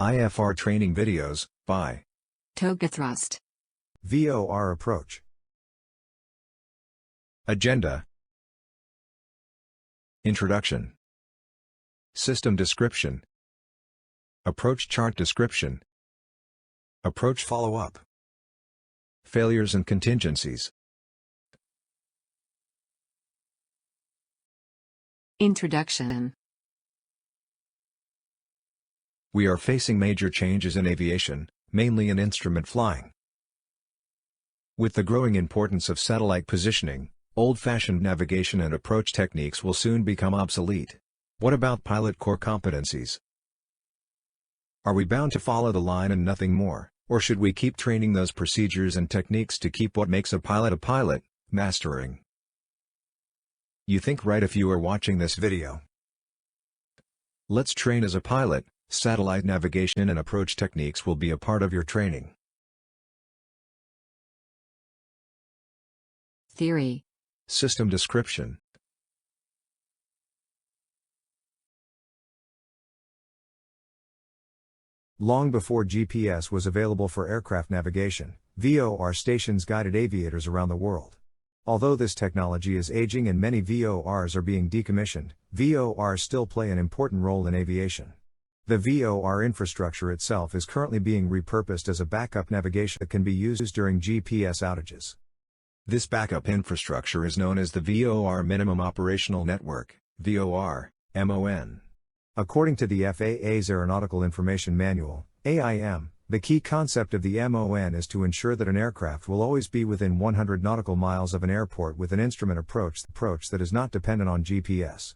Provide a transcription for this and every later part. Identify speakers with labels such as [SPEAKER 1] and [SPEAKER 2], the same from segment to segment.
[SPEAKER 1] IFR training videos, by
[SPEAKER 2] Toga Thrust.
[SPEAKER 3] VOR approach.
[SPEAKER 1] Agenda. Introduction. System description. Approach chart description. Approach follow-up. Failures and contingencies.
[SPEAKER 2] Introduction.
[SPEAKER 1] We are facing major changes in aviation, mainly in instrument flying. With the growing importance of satellite positioning, old-fashioned navigation and approach techniques will soon become obsolete. What about pilot core competencies? Are we bound to follow the line and nothing more, or should we keep training those procedures and techniques to keep what makes a pilot, mastering? You think right if you are watching this video. Let's train as a pilot. Satellite navigation and approach techniques will be a part of your training.
[SPEAKER 2] Theory.
[SPEAKER 1] System description.
[SPEAKER 3] Long before GPS was available for aircraft navigation, VOR stations guided aviators around the world. Although this technology is aging and many VORs are being decommissioned, VORs still play an important role in aviation. The VOR infrastructure itself is currently being repurposed as a backup navigation that can be used during GPS outages.
[SPEAKER 1] This backup infrastructure is known as the VOR Minimum Operational Network, VOR, MON. According to the FAA's Aeronautical Information Manual, AIM, the key concept of the MON is to ensure that an aircraft will always be within 100 nautical miles of an airport with an instrument approach that is not dependent on GPS.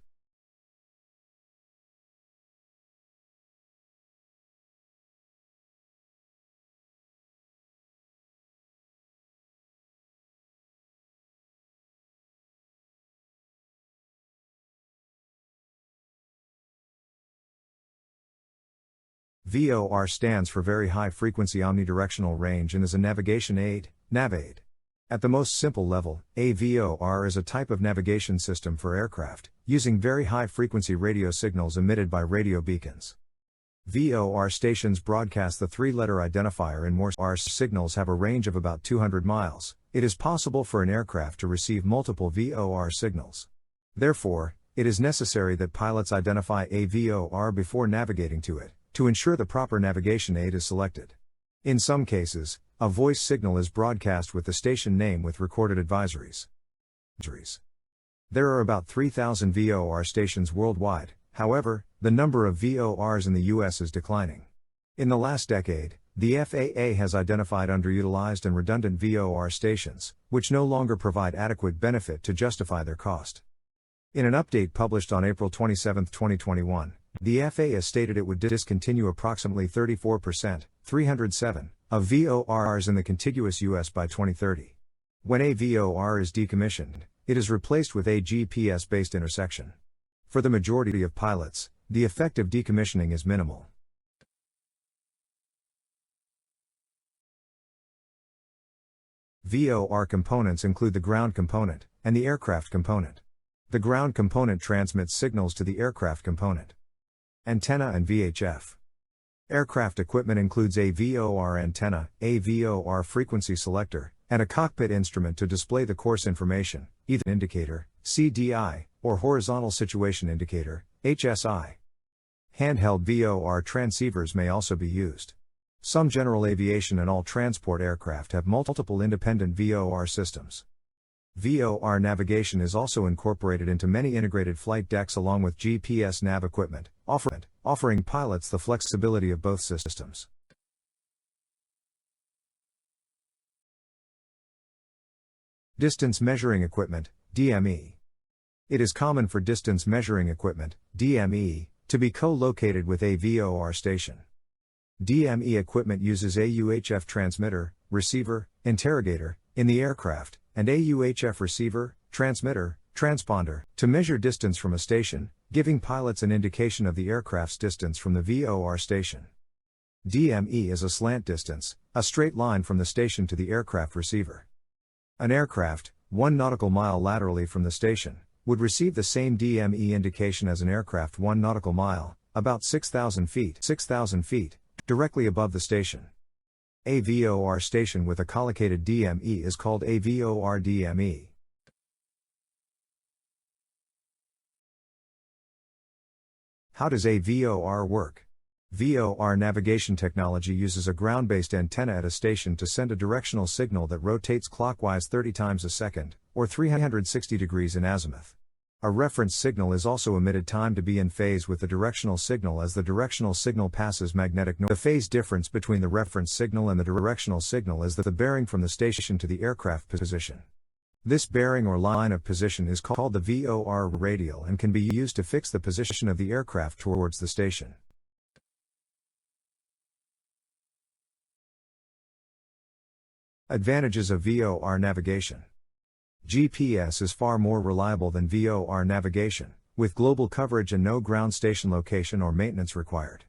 [SPEAKER 1] VOR stands for Very High Frequency Omnidirectional Range and is a navigation aid, NavAid. At the most simple level, a VOR is a type of navigation system for aircraft, using very high frequency radio signals emitted by radio beacons. VOR stations broadcast the three-letter identifier in Morse. VOR signals have a range of about 200 miles. It is possible for an aircraft to receive multiple VOR signals. Therefore, it is necessary that pilots identify a VOR before navigating to it, to ensure the proper navigation aid is selected. In some cases, a voice signal is broadcast with the station name with recorded advisories. There are about 3,000 VOR stations worldwide. However, the number of VORs in the US is declining. In the last decade, the FAA has identified underutilized and redundant VOR stations, which no longer provide adequate benefit to justify their cost. In an update published on April 27, 2021, the FAA stated it would discontinue approximately 34%, 307, of VORs in the contiguous US by 2030. When a VOR is decommissioned, it is replaced with a GPS-based intersection. For the majority of pilots, the effect of decommissioning is minimal. VOR components include the ground component and the aircraft component. The ground component transmits signals to the aircraft component. Antenna and VHF. Aircraft equipment includes a VOR antenna, a VOR frequency selector, and a cockpit instrument to display the course information, either indicator, CDI, or horizontal situation indicator, HSI. Handheld VOR transceivers may also be used. Some general aviation and all transport aircraft have multiple independent VOR systems. VOR navigation is also incorporated into many integrated flight decks along with GPS nav equipment, offering pilots the flexibility of both systems. Distance measuring equipment, DME. It is common for distance measuring equipment, DME, to be co-located with a VOR station. DME equipment uses a UHF transmitter, receiver, interrogator, in the aircraft, and a UHF receiver, transmitter, transponder, to measure distance from a station, giving pilots an indication of the aircraft's distance from the VOR station. DME is a slant distance, a straight line from the station to the aircraft receiver. An aircraft, 1 nautical mile laterally from the station, would receive the same DME indication as an aircraft 1 nautical mile, about 6,000 feet, directly above the station. A VOR station with a collocated DME is called a VOR DME. How does a VOR work? VOR navigation technology uses a ground-based antenna at a station to send a directional signal that rotates clockwise 30 times a second, or 360 degrees in azimuth. A reference signal is also emitted timed to be in phase with the directional signal as the directional signal passes magnetic north. The phase difference between the reference signal and the directional signal is the bearing from the station to the aircraft position. This bearing or line of position is called the VOR radial and can be used to fix the position of the aircraft towards the station. Advantages of VOR navigation. GPS is far more reliable than VOR navigation, with global coverage and no ground station location or maintenance required.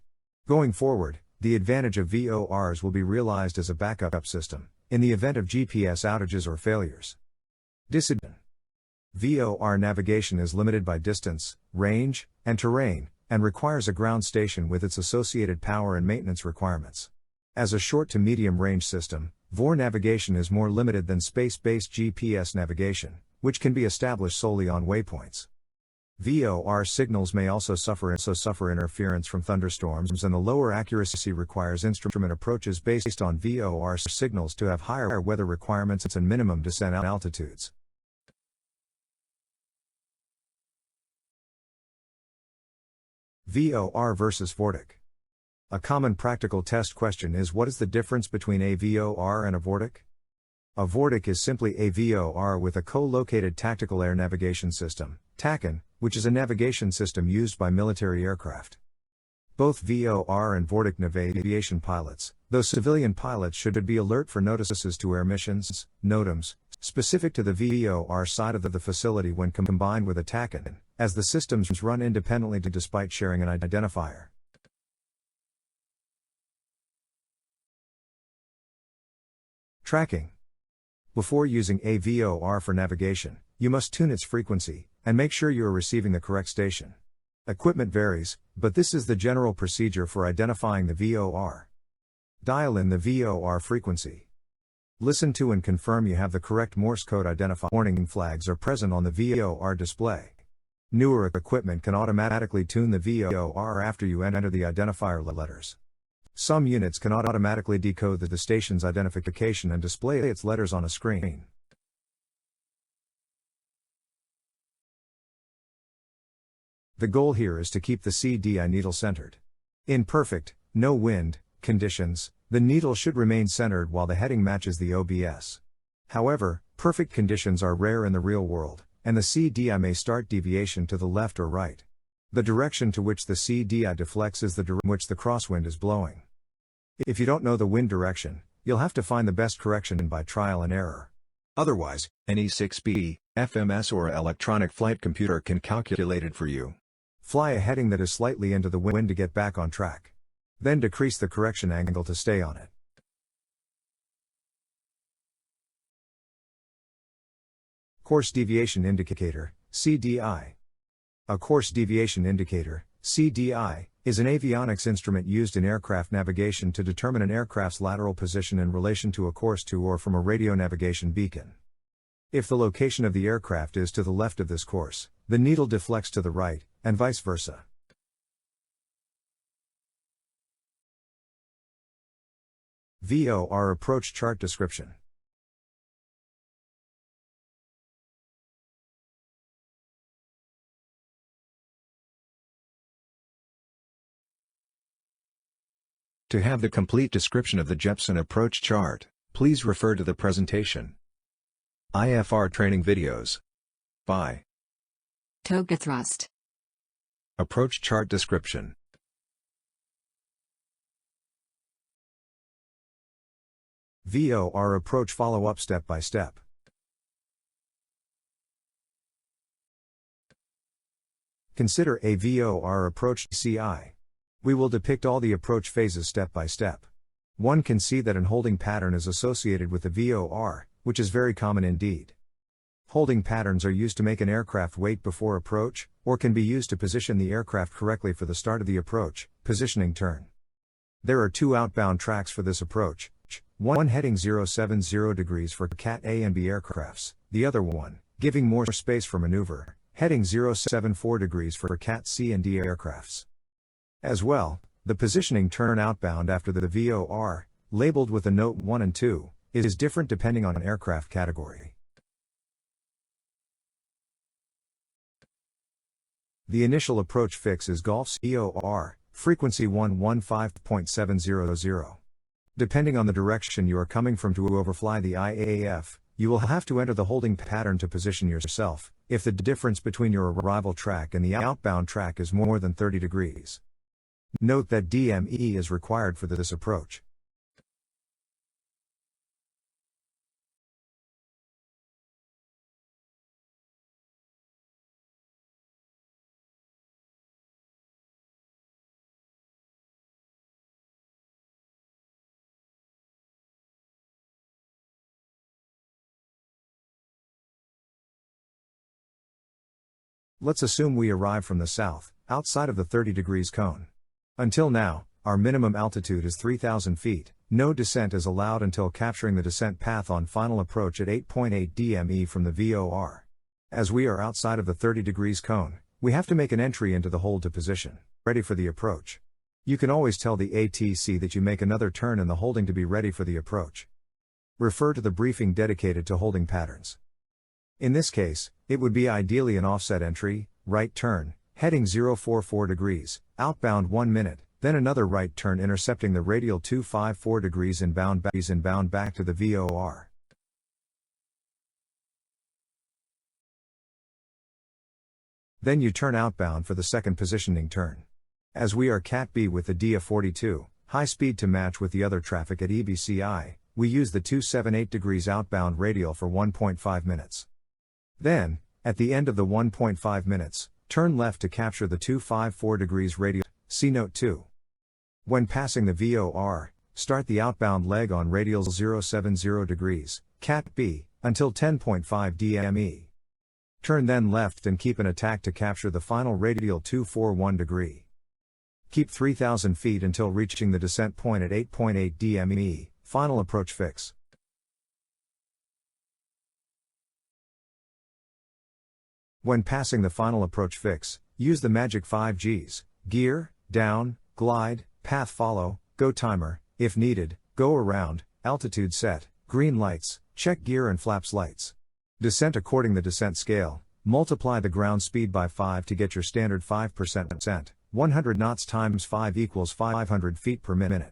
[SPEAKER 1] Going forward, the advantage of VORs will be realized as a backup system, in the event of GPS outages or failures. Disadvantage. VOR navigation is limited by distance, range, and terrain, and requires a ground station with its associated power and maintenance requirements. As a short to medium range system, VOR navigation is more limited than space-based GPS navigation, which can be established solely on waypoints. VOR signals may also suffer interference from thunderstorms, and the lower accuracy requires instrument approaches based on VOR signals to have higher weather requirements and minimum descent altitudes. VOR versus VORTIC. A common practical test question is, what is the difference between a VOR and a VORTIC? A VORTIC is simply a VOR with a co-located tactical air navigation system, TACAN, which is a navigation system used by military aircraft. Both VOR and VORTIC nav aviation pilots, though civilian pilots should be alert for notices to air missions, NOTAMs, specific to the VOR side of the facility when combined with a TACAN, as the systems run independently despite sharing an identifier. Tracking. Before using a VOR for navigation, you must tune its frequency, and make sure you are receiving the correct station. Equipment varies, but this is the general procedure for identifying the VOR. Dial in the VOR frequency. Listen to and confirm you have the correct Morse code identifier. Warning flags are present on the VOR display. Newer equipment can automatically tune the VOR after you enter the identifier letters. Some units can automatically decode the station's identification and display its letters on a screen. The goal here is to keep the CDI needle centered. In perfect, no wind conditions, the needle should remain centered while the heading matches the OBS. However, perfect conditions are rare in the real world, and the CDI may start deviation to the left or right. The direction to which the CDI deflects is the direction in which the crosswind is blowing. If you don't know the wind direction, you'll have to find the best correction by trial and error. Otherwise, an E6B, FMS or electronic flight computer can calculate it for you. Fly a heading that is slightly into the wind to get back on track. Then decrease the correction angle to stay on it. Course Deviation Indicator, CDI. A course deviation indicator, CDI, is an avionics instrument used in aircraft navigation to determine an aircraft's lateral position in relation to a course to or from a radio navigation beacon. If the location of the aircraft is to the left of this course, the needle deflects to the right, and vice versa. VOR approach chart description. To have the complete description of the Jepson approach chart, please refer to the presentation. IFR training videos. By
[SPEAKER 2] Toga thrust.
[SPEAKER 1] Approach chart description. VOR approach follow-up step by step. Consider a VOR approach CI. We will depict all the approach phases step by step. One can see that an holding pattern is associated with the VOR, which is very common indeed. Holding patterns are used to make an aircraft wait before approach, or can be used to position the aircraft correctly for the start of the approach, positioning turn. There are two outbound tracks for this approach, one heading 070 degrees for Cat A and B aircrafts, the other one, giving more space for maneuver, heading 074 degrees for Cat C and D aircrafts. As well, the positioning turn outbound after the VOR, labeled with the note 1 and 2, is different depending on an aircraft category. The initial approach fix is Golf's EOR, frequency 115.700. Depending on the direction you are coming from to overfly the IAF, you will have to enter the holding pattern to position yourself, if the difference between your arrival track and the outbound track is more than 30 degrees. Note that DME is required for this approach. Let's assume we arrive from the south, outside of the 30 degrees cone. Until now, our minimum altitude is 3,000 feet, no descent is allowed until capturing the descent path on final approach at 8.8 DME from the VOR. As we are outside of the 30 degrees cone, we have to make an entry into the hold to position, ready for the approach. You can always tell the ATC that you make another turn in the holding to be ready for the approach. Refer to the briefing dedicated to holding patterns. In this case, it would be ideally an offset entry, right turn, heading 044 degrees, outbound 1 minute, then another right turn intercepting the radial 254 degrees inbound back to the VOR. Then you turn outbound for the second positioning turn. As we are Cat B with the DA42, high speed to match with the other traffic at EBCI, we use the 278 degrees outbound radial for 1.5 minutes. Then, at the end of the 1.5 minutes, turn left to capture the 254 degrees radial, see note 2. When passing the VOR, start the outbound leg on radial 070 degrees, Cat B, until 10.5 DME. Turn then left and keep an attack to capture the final radial 241 degree. Keep 3,000 feet until reaching the descent point at 8.8 DME, final approach fix. When passing the final approach fix, use the magic 5 Gs, gear, down, glide, path follow, go timer, if needed, go around, altitude set, green lights, check gear and flaps lights. Descent according the descent scale, multiply the ground speed by 5 to get your standard 5% descent, 100 knots times 5 equals 500 feet per minute.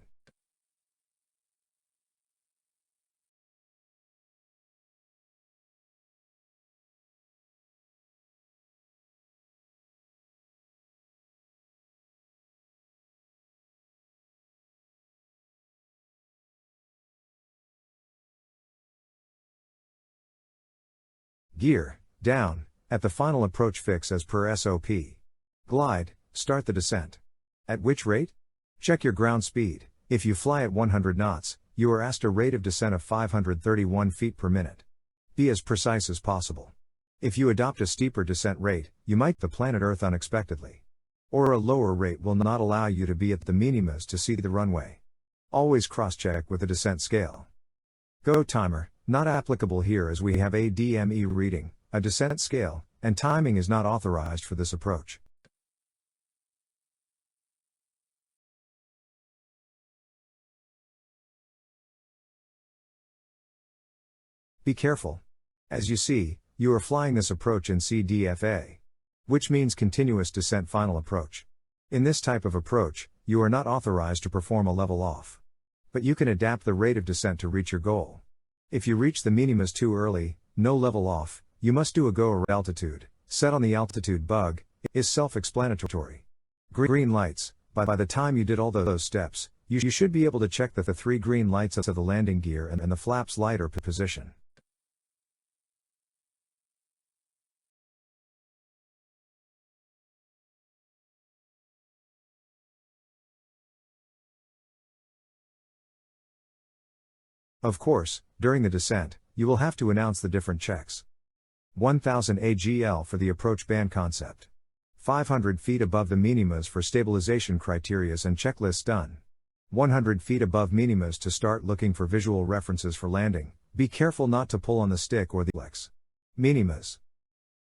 [SPEAKER 1] Gear, down, at the final approach fix as per SOP. Glide, start the descent. At which rate? Check your ground speed. If you fly at 100 knots, you are asked a rate of descent of 531 feet per minute. Be as precise as possible. If you adopt a steeper descent rate, you might the planet Earth unexpectedly. Or a lower rate will not allow you to be at the minimas to see the runway. Always cross-check with the descent scale. Go timer, not applicable here as we have a DME reading, a descent scale, and timing is not authorized for this approach. Be careful. As you see, you are flying this approach in CDFA, which means continuous descent final approach. In this type of approach, you are not authorized to perform a level off. But you can adapt the rate of descent to reach your goal. If you reach the minimas too early, no level off, you must do a go altitude, set on the altitude bug, is self-explanatory. Green lights, by the time you did all those steps, you should be able to check that the 3 green lights of the landing gear and the flaps light are position. Of course, during the descent, you will have to announce the different checks. 1000 AGL for the approach band concept. 500 feet above the minimas for stabilization criterias and checklists done. 100 feet above minimas to start looking for visual references for landing. Be careful not to pull on the stick or the legs. Minimas.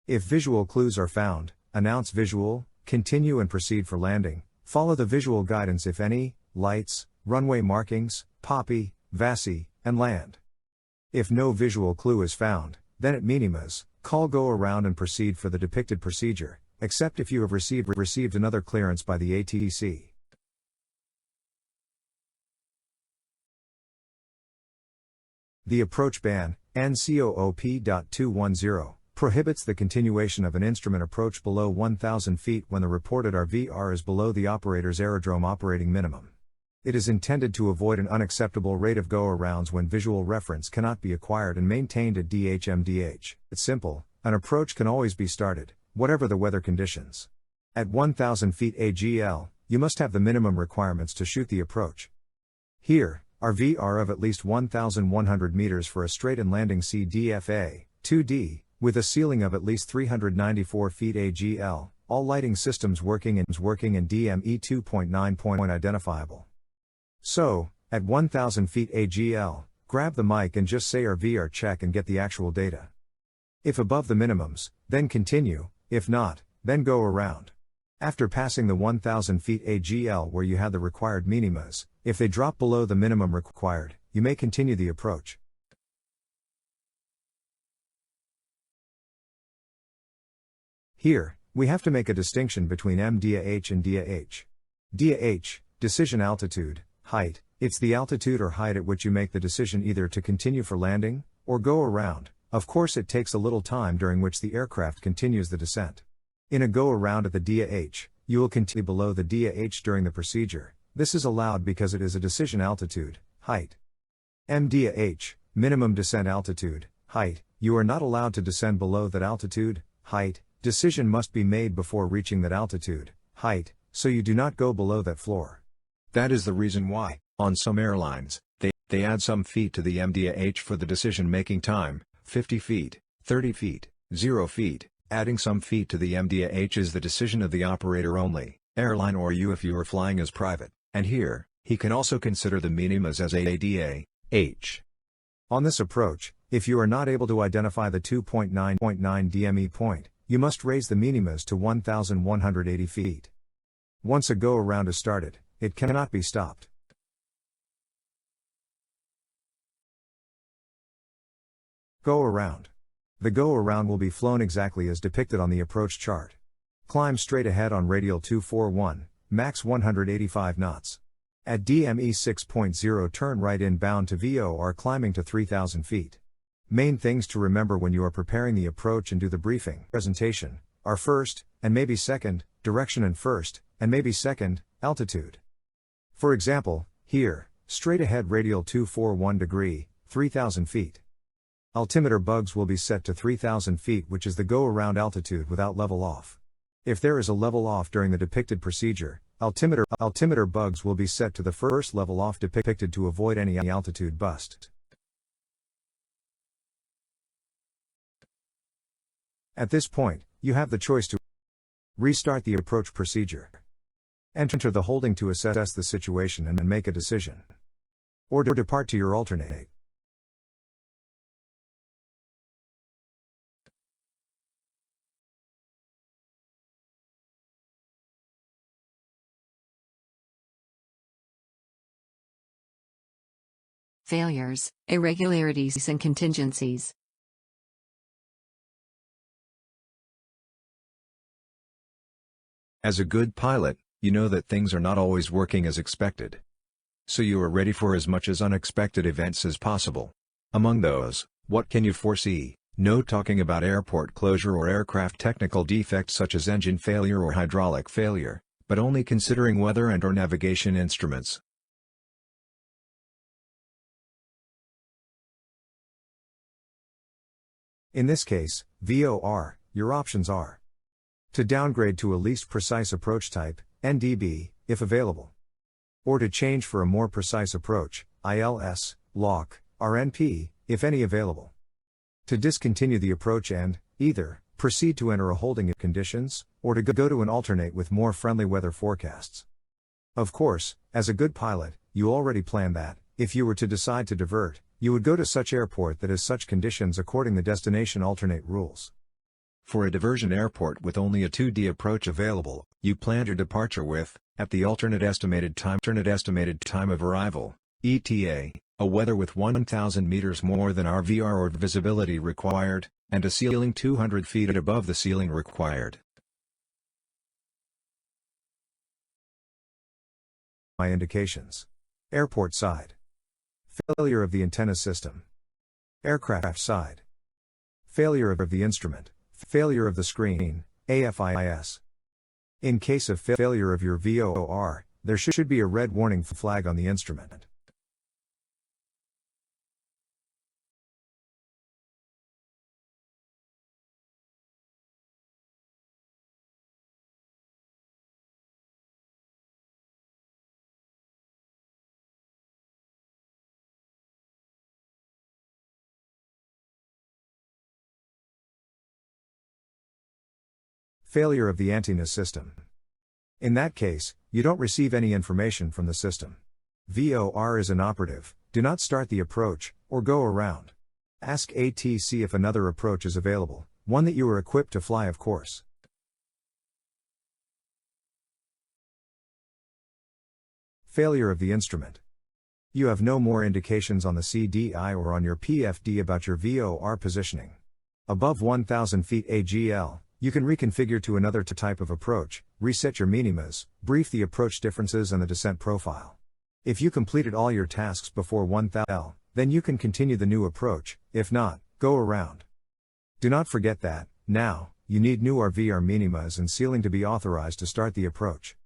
[SPEAKER 1] If visual clues are found, announce visual, continue and proceed for landing. Follow the visual guidance if any, lights, runway markings, poppy, VASI, and land. If no visual clue is found, then at minimas, call go around and proceed for the depicted procedure, except if you have received another clearance by the ATC. The approach ban, NCOOP.210, prohibits the continuation of an instrument approach below 1,000 feet when the reported RVR is below the operator's aerodrome operating minimum. It is intended to avoid an unacceptable rate of go-arounds when visual reference cannot be acquired and maintained at DHMDH. It's simple, an approach can always be started, whatever the weather conditions. At 1,000 feet AGL, you must have the minimum requirements to shoot the approach. Here, RVR of at least 1,100 meters for a straight and landing CDFA, 2D, with a ceiling of at least 394 feet AGL, all lighting systems working and DME 2.9 identifiable. So, at 1,000 feet AGL, grab the mic and just say RVR check and get the actual data. If above the minimums, then continue, if not, then go around. After passing the 1,000 feet AGL where you had the required minimas, if they drop below the minimum required, you may continue the approach. Here, we have to make a distinction between MDAH and DAH. DAH, decision altitude, height, it's the altitude or height at which you make the decision either to continue for landing, or go around. Of course it takes a little time during which the aircraft continues the descent. In a go-around at the DAH, you will continue below the DAH during the procedure. This is allowed because it is a decision altitude, height. MDAH, minimum descent altitude, height, you are not allowed to descend below that altitude, height, decision must be made before reaching that altitude, height, so you do not go below that floor.
[SPEAKER 3] That is the reason why, on some airlines, they add some feet to the MDAH for the decision-making time, 50 feet, 30 feet, 0 feet. Adding some feet to the MDAH is the decision of the operator only, airline or you if you are flying as private, and here, he can also consider the minimas as ADAH.
[SPEAKER 1] On this approach, if you are not able to identify the 2.9.9 DME point, you must raise the minimas to 1,180 feet. Once a go-around is started, it cannot be stopped. Go-around. The go-around will be flown exactly as depicted on the approach chart. Climb straight ahead on radial 241, max 185 knots. At DME 6.0 turn right inbound to VOR climbing to 3,000 feet. Main things to remember when you are preparing the approach and do the briefing presentation are first, and maybe second, direction and first, and maybe second, altitude. For example, here, straight ahead radial 241 degree, 3,000 feet. Altimeter bugs will be set to 3,000 feet, which is the go-around altitude without level off. If there is a level off during the depicted procedure, altimeter bugs will be set to the first level off depicted to avoid any altitude bust. At this point, you have the choice to restart the approach procedure, enter the holding to assess the situation and make a decision, or depart to your alternate.
[SPEAKER 2] Failures, irregularities and contingencies.
[SPEAKER 3] As a good pilot, you know that things are not always working as expected. So you are ready for as much as unexpected events as possible. Among those, what can you foresee? No talking about airport closure or aircraft technical defects such as engine failure or hydraulic failure, but only considering weather and/or navigation instruments.
[SPEAKER 1] In this case, VOR, your options are to downgrade to a least precise approach type, NDB, if available, or to change for a more precise approach, ILS, LOC, RNP, if any available. To discontinue the approach and, either, proceed to enter a holding conditions, or to go to an alternate with more friendly weather forecasts. Of course, as a good pilot, you already plan that, if you were to decide to divert, you would go to such airport that has such conditions according the destination alternate rules.
[SPEAKER 3] For a diversion airport with only a 2D approach available, you planned your departure with, at the alternate estimated time of arrival, ETA, a weather with 1,000 meters more than RVR or visibility required, and a ceiling 200 feet above the ceiling required.
[SPEAKER 1] My indications. Airport side. Failure of the antenna system. Aircraft side. Failure of the instrument. Failure of the screen, AFIS. In case of failure of your VOR, there should be a red warning flag on the instrument. Failure of the antenna system. In that case, you don't receive any information from the system. VOR is inoperative, do not start the approach, or go around. Ask ATC if another approach is available, one that you are equipped to fly of course. Failure of the instrument. You have no more indications on the CDI or on your PFD about your VOR positioning. Above 1,000 feet AGL, you can reconfigure to another type of approach, reset your minimas, brief the approach differences and the descent profile. If you completed all your tasks before 1,000, then you can continue the new approach, if not, go around. Do not forget that, now, you need new RVR minimas and ceiling to be authorized to start the approach.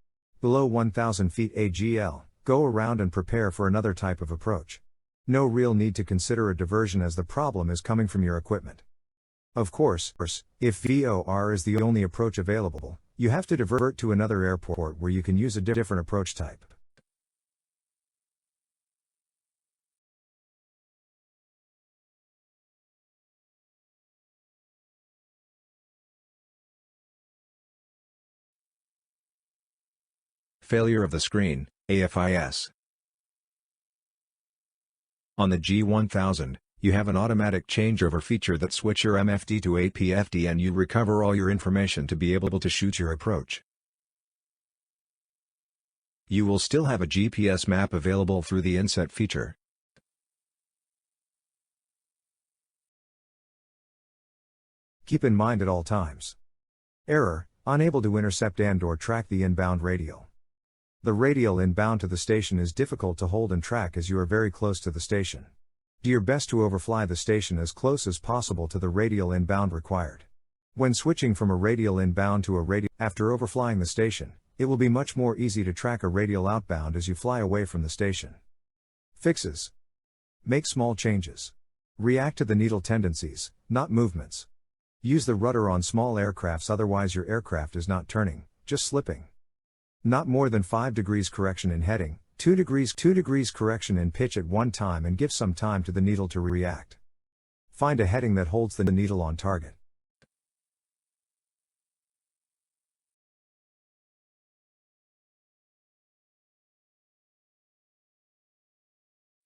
[SPEAKER 1] Below 1,000 feet AGL, go around and prepare for another type of approach. No real need to consider a diversion as the problem is coming from your equipment. Of course, if VOR is the only approach available, you have to divert to another airport where you can use a different approach type.
[SPEAKER 3] Failure of the screen, AFIS. On the G1000, you have an automatic changeover feature that switches your MFD to APFD and you recover all your information to be able to shoot your approach. You will still have a GPS map available through the inset feature.
[SPEAKER 1] Keep in mind at all times. Error, unable to intercept and/or track the inbound radial. The radial inbound to the station is difficult to hold and track as you are very close to the station. Do your best to overfly the station as close as possible to the radial inbound required. When switching from a radial inbound to a radial after overflying the station, it will be much more easy to track a radial outbound as you fly away from the station. Fixes. Make small changes. React to the needle tendencies, not movements. Use the rudder on small aircrafts, otherwise your aircraft is not turning, just slipping. Not more than 5 degrees correction in heading, 2 degrees correction in pitch at one time, and give some time to the needle to react. Find a heading that holds the needle on target.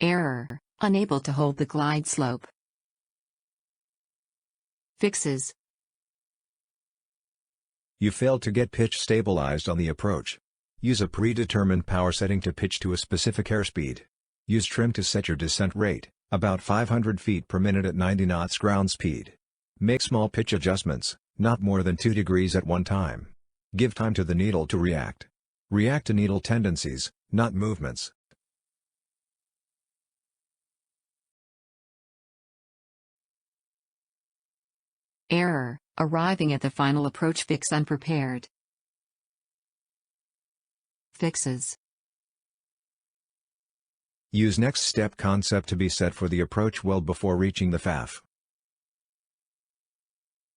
[SPEAKER 2] Error, unable to hold the glide slope. Fixes.
[SPEAKER 3] You failed to get pitch stabilized on the approach. Use a predetermined power setting to pitch to a specific airspeed. Use trim to set your descent rate, about 500 feet per minute at 90 knots ground speed. Make small pitch adjustments, not more than 2 degrees at one time. Give time to the needle to react. React to needle tendencies, not movements.
[SPEAKER 2] Error, arriving at the final approach fix unprepared. Fixes.
[SPEAKER 3] Use next step concept to be set for the approach well before reaching the FAF.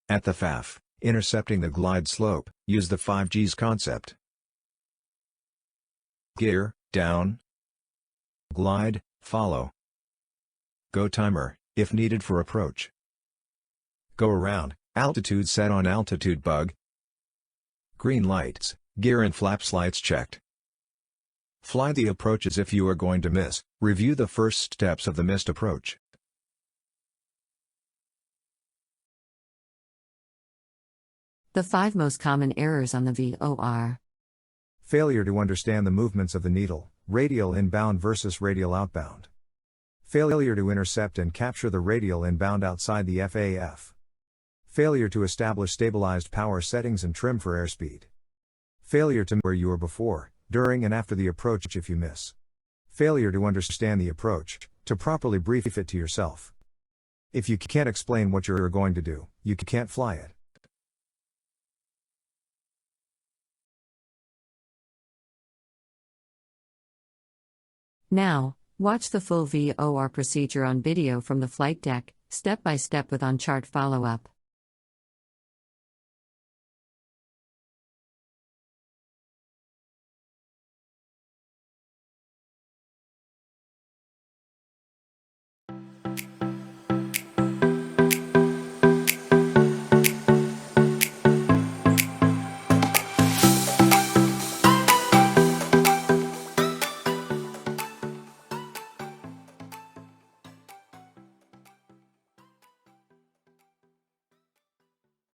[SPEAKER 3] At the FAF, intercepting the glide slope, use the 5Gs concept. Gear, down. Glide, follow. Go timer, if needed for approach. Go around, altitude set on altitude bug. Green lights, gear and flaps lights checked. Fly the approaches if you are going to miss. Review the first steps of the missed approach.
[SPEAKER 2] The 5 most common errors on the VOR.
[SPEAKER 1] Failure to understand the movements of the needle, radial inbound versus radial outbound. Failure to intercept and capture the radial inbound outside the FAF. Failure to establish stabilized power settings and trim for airspeed. Failure to know where you were before, during and after the approach if you miss. Failure to understand the approach, to properly brief it to yourself. If you can't explain what you're going to do, you can't fly it.
[SPEAKER 2] Now, watch the full VOR procedure on video from the flight deck, step by step with on-chart follow-up.